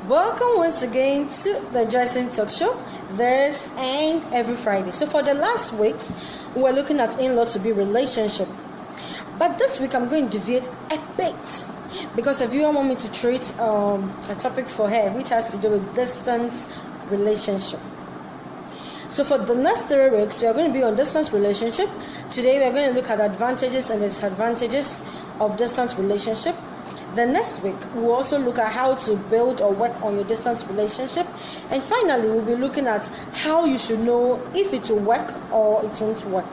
Welcome once again to the Joycelyn talk show this and every Friday. So for the last weeks, we were looking at in-law to be relationship. But this week I'm going to deviate a bit because a viewer want me to treat a topic for her which has to do with distance relationship. So for the next 3 weeks, we are going to be on distance relationship. Today we are going to look at advantages and disadvantages of distance relationship. The next week, we'll also look at how to build or work on your distance relationship. And finally, we'll be looking at how you should know if it will work or it won't work.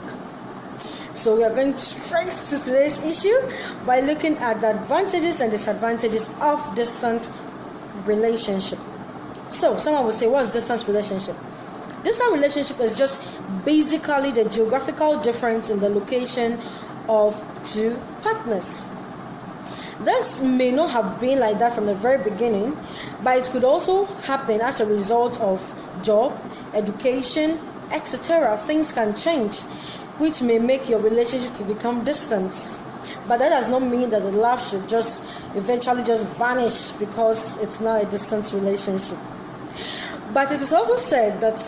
So we are going straight to today's issue by looking at the advantages and disadvantages of distance relationship. So someone will say, what's distance relationship? Distance relationship is just basically the geographical difference in the location of two partners. This may not have been like that from the very beginning, but it could also happen as a result of job, education, etc. Things can change, which may make your relationship to become distant. But that does not mean that the love should just eventually just vanish because it's not a distant relationship. But it is also said that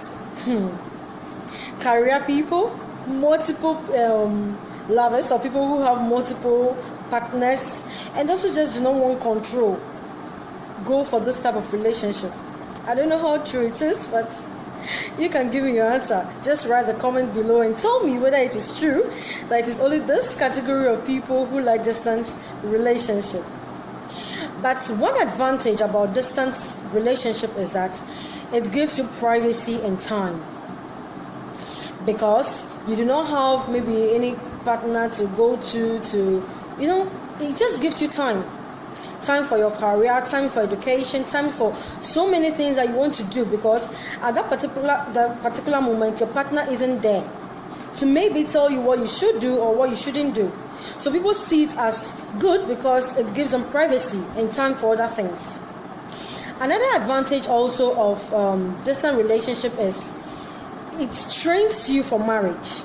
career people, multiple lovers, or people who have multiple partners, and those who just do not want control, go for this type of relationship. I don't know how true it is, but you can give me your answer. Just write the comment below and tell me whether it is true that it is only this category of people who like distance relationship. But one advantage about distance relationship is that it gives you privacy and time, because you do not have maybe any partner to go to it just gives you time for your career, time for education, time for so many things that you want to do, because at that particular moment your partner isn't there to maybe tell you what you should do or what you shouldn't do. So people see it as good because it gives them privacy and time for other things. Another advantage also of distant relationship is it trains you for marriage.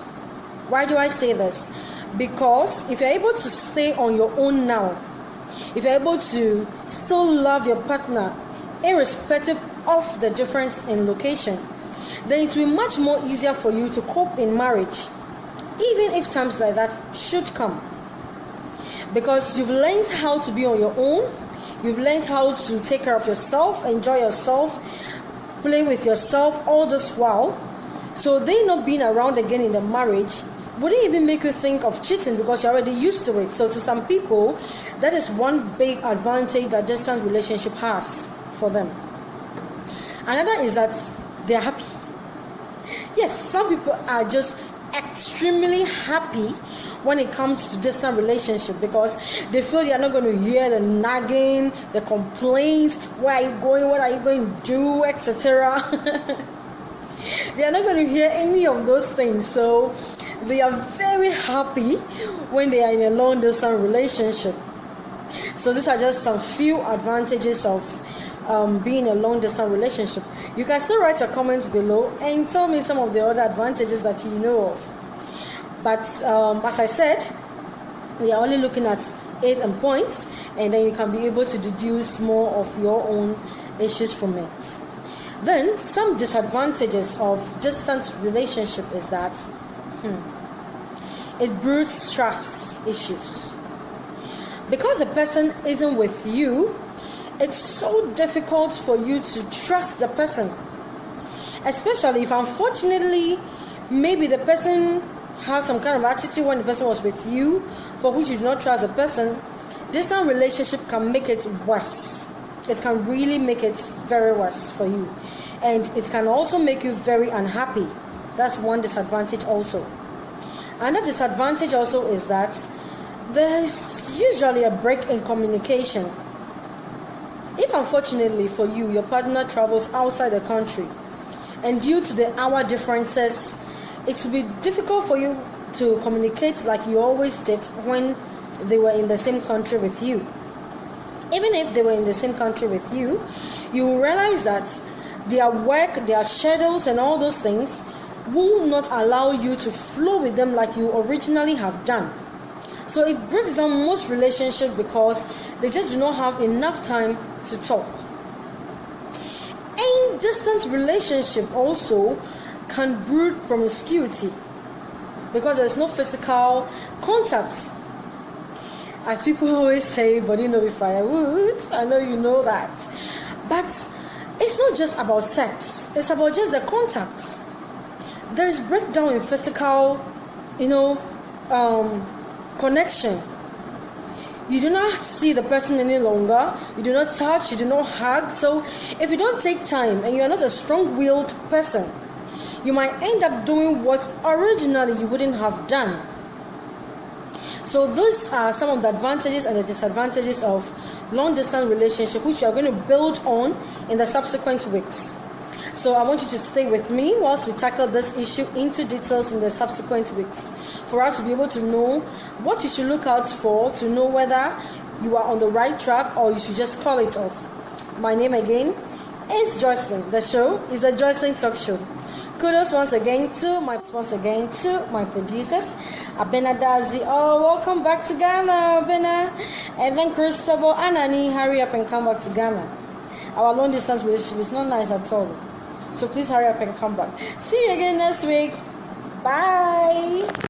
Why do I say this? Because if you're able to stay on your own now, if you're able to still love your partner irrespective of the difference in location, then it will be much more easier for you to cope in marriage, even if times like that should come. Because you've learned how to be on your own, you've learned how to take care of yourself, enjoy yourself, play with yourself all this while. So they not being around again in the marriage wouldn't even make you think of cheating because you're already used to it. So to some people, that is one big advantage that distance relationship has for them. Another is that they're happy. Yes, some people are just extremely happy when it comes to distant relationship because they feel you're not going to hear the nagging, the complaints, where are you going, what are you going to do, etc. They are not going to hear any of those things. So they are very happy when they are in a long distance relationship. So these are just some few advantages of being in a long distance relationship. You can still write your comments below and tell me some of the other advantages that you know of. But as I said, we are only looking at 8 points, and then you can be able to deduce more of your own issues from it. Then some disadvantages of distance relationship is that it breeds trust issues. Because the person isn't with you, it's so difficult for you to trust the person. Especially if unfortunately maybe the person has some kind of attitude when the person was with you for which you do not trust the person. Distant relationship can make it worse. It can really make it very worse for you. And it can also make you very unhappy. That's one disadvantage also. Another disadvantage also is that there is usually a break in communication. If unfortunately for you, your partner travels outside the country, and due to the hour differences, it will be difficult for you to communicate like you always did when they were in the same country with you. Even if they were in the same country with you, you will realize that their work, their schedules, and all those things will not allow you to flow with them like you originally have done. So it breaks down most relationships because they just do not have enough time to talk. distance relationship also can breed promiscuity because there's no physical contact. As people always say, body no be firewood. I know you know that. But it's not just about sex. It's about just the contact. There is breakdown in physical, connection. You do not see the person any longer. You do not touch. You do not hug. So if you don't take time and you are not a strong-willed person, you might end up doing what originally you wouldn't have done. So these are some of the advantages and the disadvantages of long-distance relationship, which we are going to build on in the subsequent weeks. So I want you to stay with me whilst we tackle this issue into details in the subsequent weeks, for us to be able to know what you should look out for, to know whether you are on the right track or you should just call it off. My name again is Joycelyn. The show is the Joycelyn Talk Show. Kudos once again to my producers, Abena Dazi. Oh, welcome back to Ghana, Abena. And then Christopher Anani, hurry up and come back to Ghana. Our long distance relationship is not nice at all. So please hurry up and come back. See you again next week. Bye.